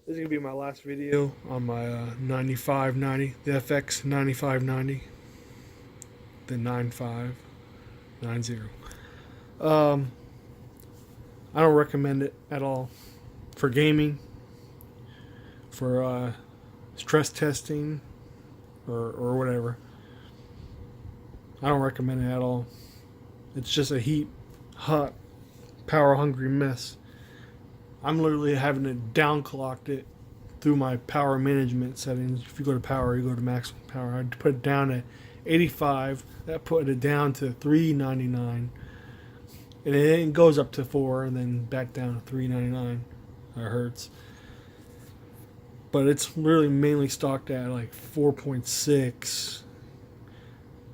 This is gonna be my last video on my 9590, the FX 9590, the 9590. Um, I don't recommend it at all for gaming, for stress testing, or whatever. I don't recommend it at all. It's just a hot, power hungry mess. I'm literally having to downclock it through my power management settings. If you go to power, you go to maximum power. I put it down at 85. That put it down to 399, and it goes up to 4, and then back down to 399 hertz. But it's really mainly stocked at like 4.6.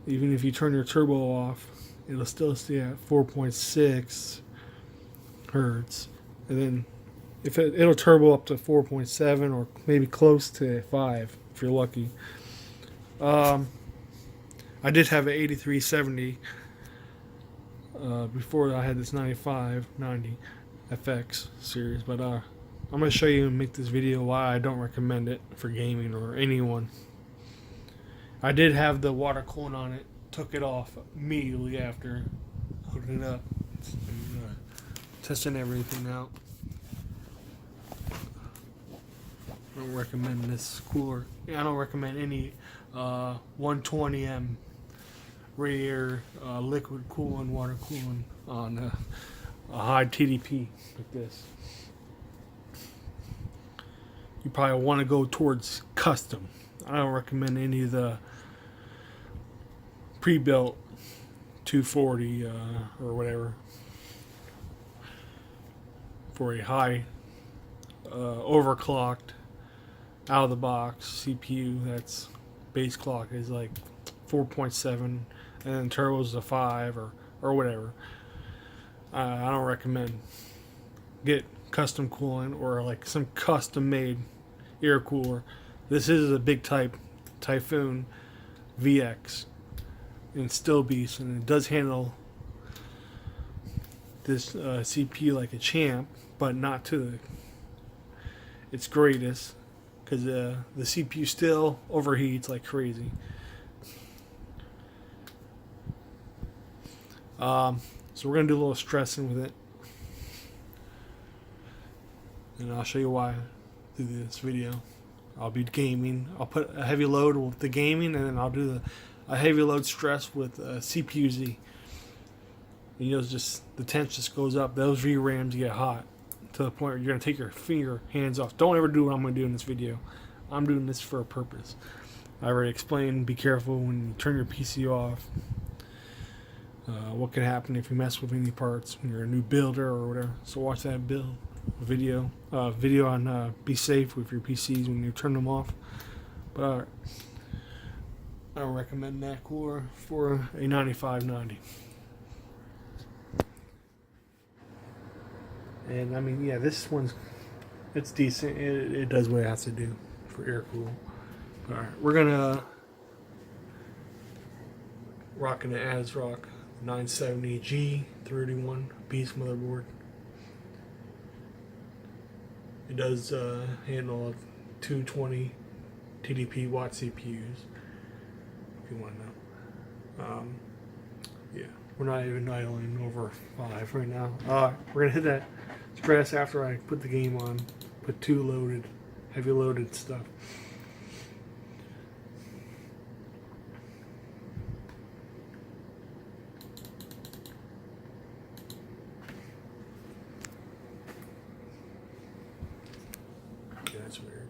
Even if you turn your turbo off, it'll still stay at 4.6 hertz, and then it'll turbo up to 4.7 or maybe close to 5 if you're lucky. I did have an 8370 before I had this 9590 FX series, but I'm going to show you and make this video why I don't recommend it for gaming or anyone. I did have the water coolant on it, took it off immediately after hooking it up and testing everything out. I don't recommend this cooler. I don't recommend any 120M radiator liquid cooling, water cooling on a high TDP like this. You probably want to go towards custom. I don't recommend any of the pre-built 240 or whatever for a high overclocked out of the box CPU. That's base clock is like 4.7, and then turbo's a 5 or whatever. I don't recommend. Get custom coolant or like some custom made air cooler. This is a big Typhoon VX and Still Beast, and it does handle this CPU like a champ, but not to its greatest, because the CPU still overheats like crazy. So we're gonna do a little stressing with it, and I'll show you why through this video. I'll be gaming. I'll put a heavy load with the gaming, and then I'll do a heavy load stress with CPU Z. And, you know, just the tension just goes up. Those VRAMs get hot to the point where you're gonna take your hands off. Don't ever do what I'm gonna do in this video. I'm doing this for a purpose. I already explained. Be careful when you turn your PC off. What can happen if you mess with any parts when you're a new builder or whatever. So watch that video on be safe with your PCs when you turn them off. But I don't recommend that cooler for a 9590. And I mean, yeah, this one's it's decent. It does what it has to do for air cool. All right, we're gonna rocking the ASRock 970G31 Beast motherboard. It does handle 220 TDP watt CPUs, if you want to know. Yeah, we're not even idling over 5 right now. We're gonna hit that stress after I put the game on. Put 2 heavy loaded stuff. Okay, that's weird.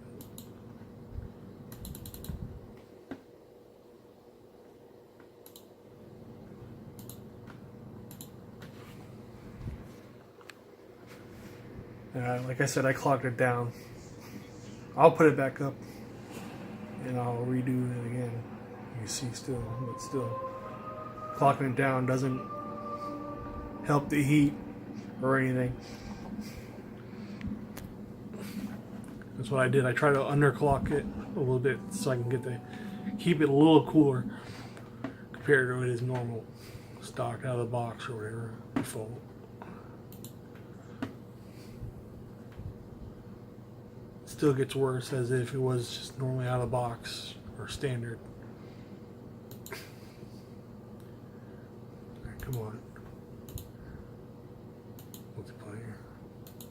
Like I said, I clocked it down. I'll put it back up and I'll redo it again. You see, but still, clocking it down doesn't help the heat or anything. That's what I did. I tried to underclock it a little bit so I can keep it a little cooler compared to what is normal, stock out of the box or whatever, default. still gets worse as if it was just normally out of the box or standard. Alright, come on. Multiplayer.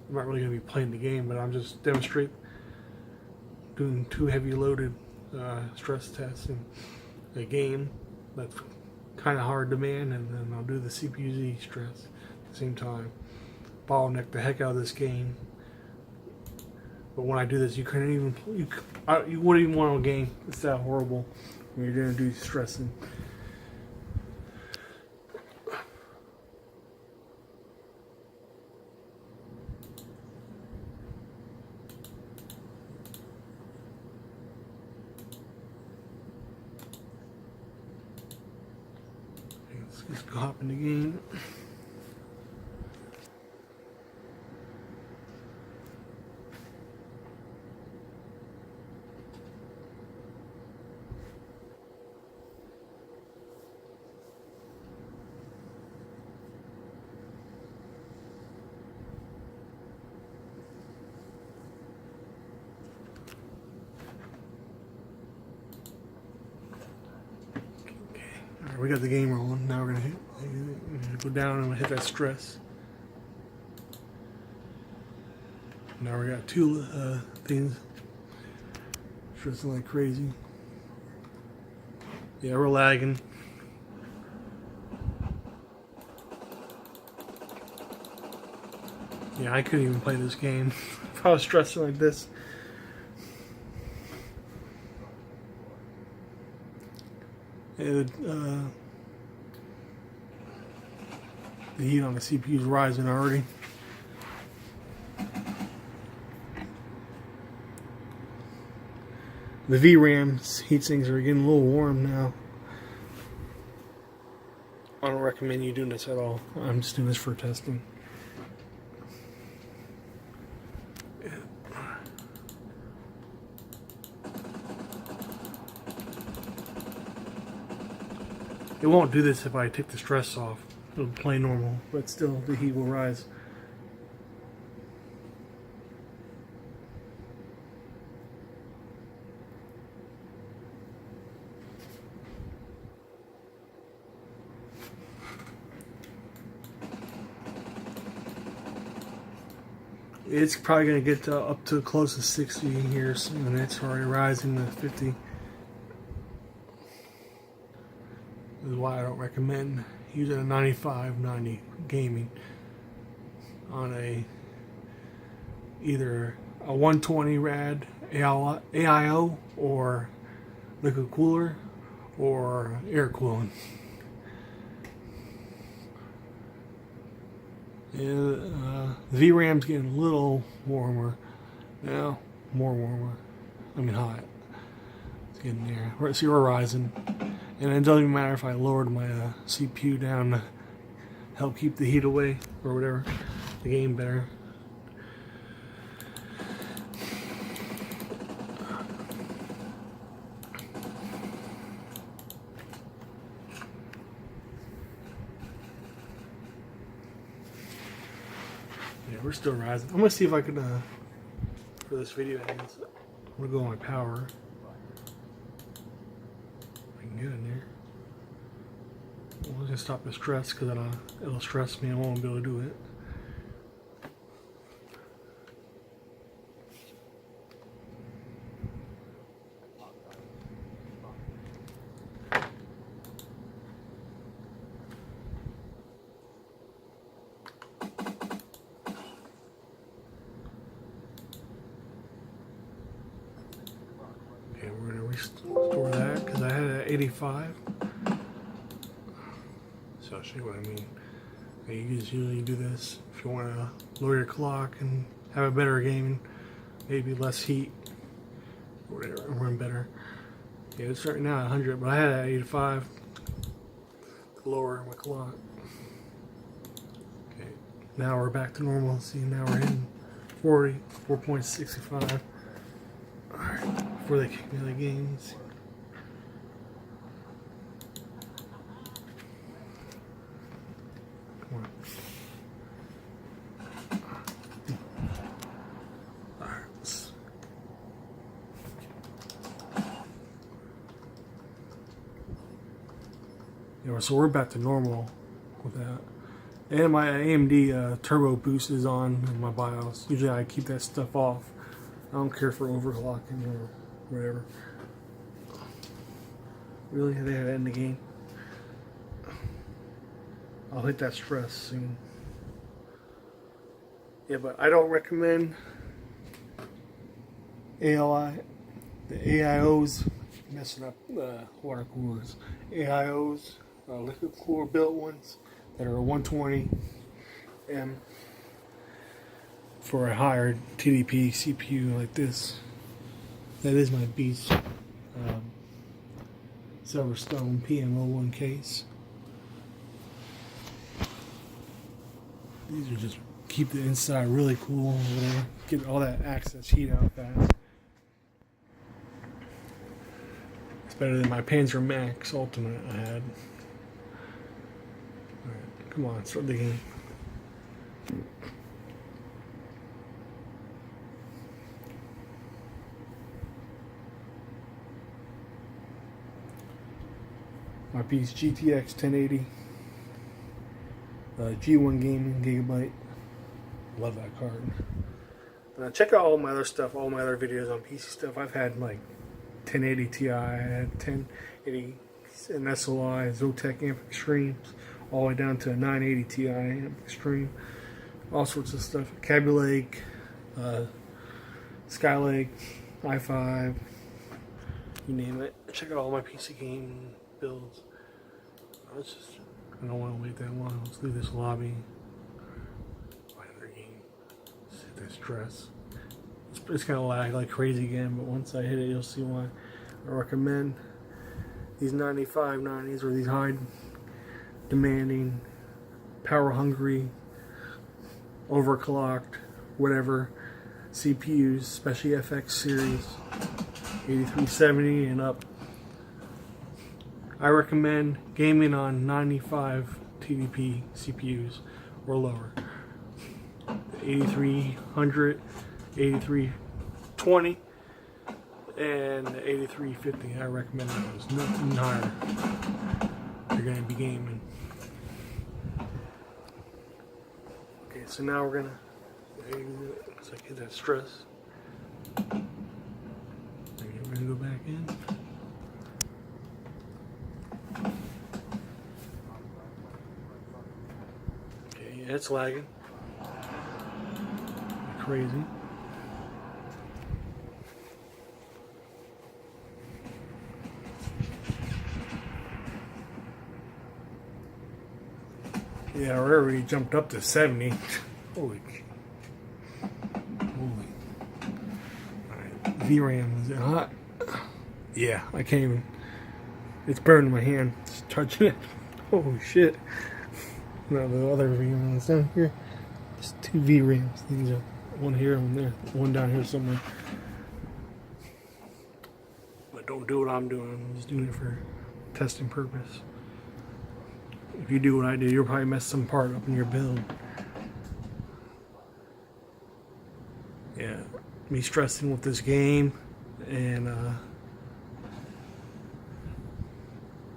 I'm not really going to be playing the game, but I'm just demonstrating doing 2 heavy loaded stress tests in a game that's kind of hard to man, and then I'll do the CPU-Z stress at the same time. Bottleneck the heck out of this game. But when I do this, you couldn't even you wouldn't even want to game. It's that horrible when you're gonna do stressing. Let's go hop in the game. Alright, we got the game rolling. Now we're gonna go down and hit that stress. Now we got 2 things stressing like crazy. Yeah, we're lagging. Yeah, I couldn't even play this game if I was stressing like this. The heat on the CPU is rising already. The VRAM's heat sinks are getting a little warm now. I don't recommend you doing this at all. I'm just doing this for testing. It won't do this if I take the stress off. It'll play normal, but still the heat will rise. It's probably going to get up to close to 60 here soon. It's already rising to 50. This is why I don't recommend using a 9590 gaming on either a 120 rad AIO or liquid cooler or air cooling. Yeah, VRAM's getting a little warmer now, more warmer. I mean hot. It's getting there. See, we're rising, and it doesn't even matter if I lowered my CPU down to help keep the heat away or whatever. The game better. Yeah, we're still rising. I'm gonna see if I can, for this video ends, I'm gonna go on my power. I can get in there. I'm gonna stop the stress because it'll stress me. I won't be able to do it. Okay, we're gonna restore that because I had it at 85. So I'll show you what I mean. You just usually do this if you want to lower your clock and have a better gaming, maybe less heat, or whatever, run better. Yeah, it's right now at 100, but I had it at 85 to lower my clock. Okay, now we're back to normal. See, now we're in 4.65. Alright, before they kick me out of the games. Come on. Alright, So we're back to normal with that. And my AMD Turbo Boost is on in my BIOS. Usually I keep that stuff off. I don't care for overclocking or whatever. Really? They have to end the game? I'll hit that stress soon. Yeah, but I don't recommend ALI, the AIOs, messing up water coolers. AIOs, liquid cooler built ones that are 120 M for a higher TDP CPU like this. That is my beast. Silverstone PM01 case. These are just keep the inside really cool or whatever. Get all that excess heat out fast. It's better than my Panzer Max Ultimate I had. Alright, come on, start the game. My piece GTX 1080. G1 Gaming Gigabyte. Love that card. And check out all my other stuff, all my other videos on PC stuff. I've had like 1080 Ti, I had 1080 and SLI, Zotac Amp Extremes, all the way down to a 980 Ti Amp Extreme. All sorts of stuff. Kaby Lake, Skylake, i5, you name it. Check out all my PC game builds. I don't want to wait that long. Let's leave this lobby. See that stress. It's kind of lag like crazy again, but once I hit it, you'll see why. I recommend these 9590s or these high demanding, power hungry, overclocked, whatever CPUs, especially FX series, 8370 and up. I recommend gaming on 95 TDP CPUs or lower. 8300, 8320, and 8350. I recommend those. Nothing higher. You're going to be gaming. Okay, so now we're going to exit. So I get that stress. We're going to go back in. Okay, yeah, it's lagging. Crazy. Yeah, I already jumped up to 70. Holy. Alright, VRAM, is it hot? Yeah, I can't even. It's burning my hand. Just touching it. Holy shit. No, the other VRAMs down here. There's two VRAMs. These are one here and one there. One down here somewhere. But don't do what I'm doing. I'm just doing it for testing purpose. If you do what I do, you'll probably mess some part up in your build. Yeah, me stressing with this game and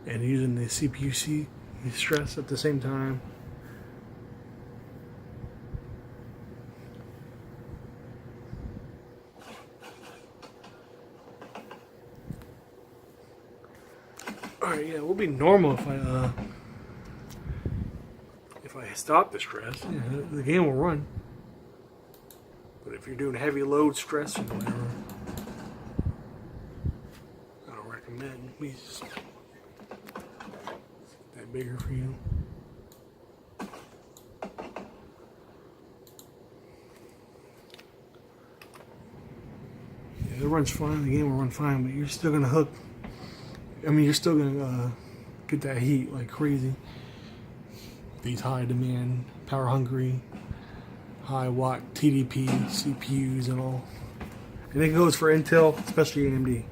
using the CPU-C stress at the same time. Alright, yeah, it will be normal if I stop the stress. Yeah, the game will run. But if you're doing heavy load stress or whatever, I don't recommend. Please, that bigger for you. Yeah, it runs fine. The game will run fine, but you're still gonna hook. I mean, you're still gonna get that heat like crazy. These high demand, power hungry, high watt TDP CPUs and all. And it goes for Intel, especially AMD.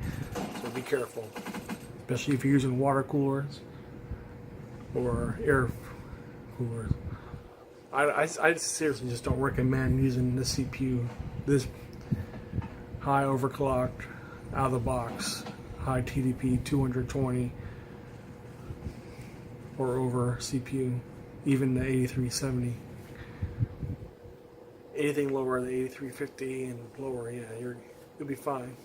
So be careful, especially if you're using water coolers or air coolers. I seriously just don't recommend using this CPU, this high overclocked, out of the box, high TDP 220 or over CPU, even the 8370. Anything lower than 8350 and lower, yeah, you'll be fine.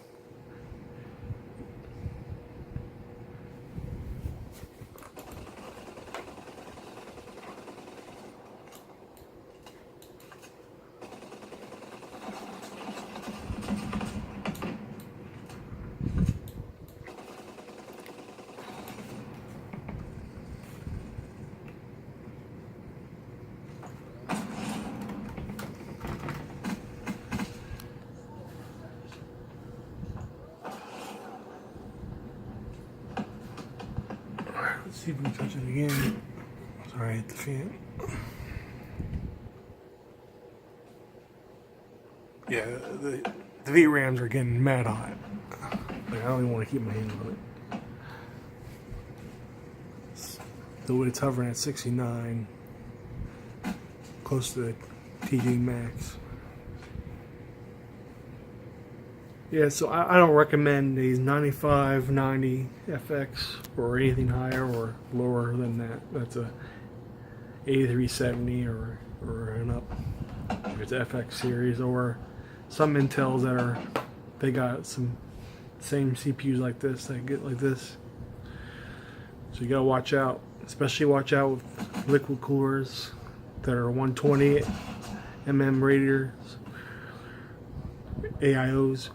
Let's see if we can touch it again. Sorry, I hit the fan. Yeah, the VRAMs are getting mad hot. Like, I don't even want to keep my hand on it. Though it's hovering at 69, close to the TD Max. Yeah, so I don't recommend these 95, 90 FX or anything higher or lower than that. That's a 8370 or an up. If it's FX series or some Intels that are, they got some same CPUs like this that get like this. So you gotta watch out, especially watch out with liquid coolers that are 120 radiators, AIOs.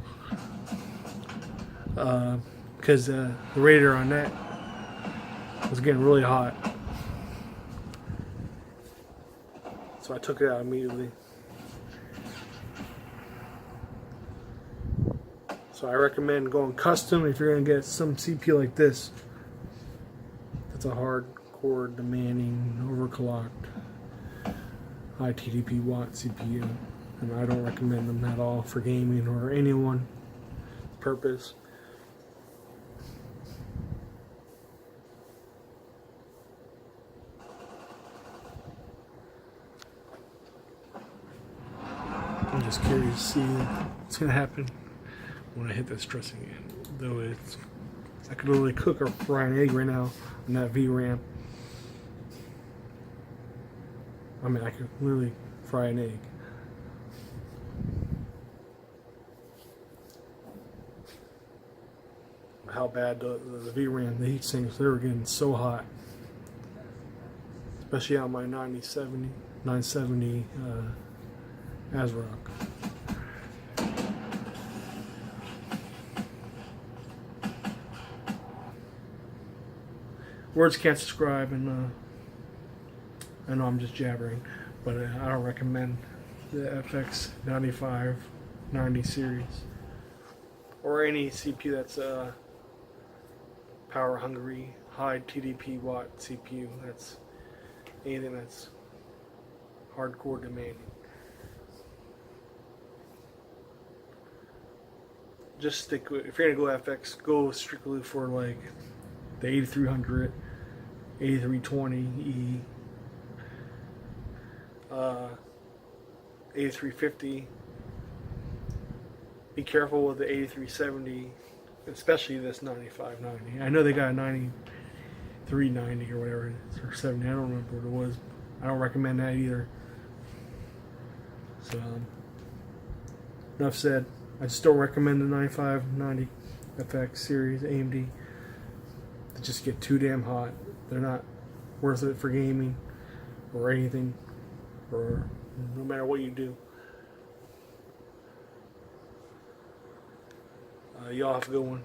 Because the radiator on that was getting really hot, so I took it out immediately. So I recommend going custom if you're going to get some CPU like this. That's a hardcore, demanding, overclocked, high TDP watt CPU, and I don't recommend them at all for gaming or anyone purpose. I'm just curious to see what's gonna happen when I hit that stress again. Though I could literally cook or fry an egg right now on that VRAM. I mean, I could literally fry an egg. How bad the VRAM, the heat sinks, they were getting so hot. Especially on my 970 ASRock. Words can't describe, and I know I'm just jabbering, but I don't recommend the FX 9590 series or any CPU that's power hungry, high TDP watt CPU. That's anything that's hardcore demanding. Just stick with, if you're gonna go FX, go strictly for like the 8300, 8320E, 8350. Be careful with the 8370, especially this 9590. I know they got a 9390 or whatever it is, or 70. I don't remember what it was. I don't recommend that either. So, enough said. I just don't recommend the 9590 FX series AMD. They just get too damn hot. They're not worth it for gaming or anything, or no matter what you do. Y'all have a good one.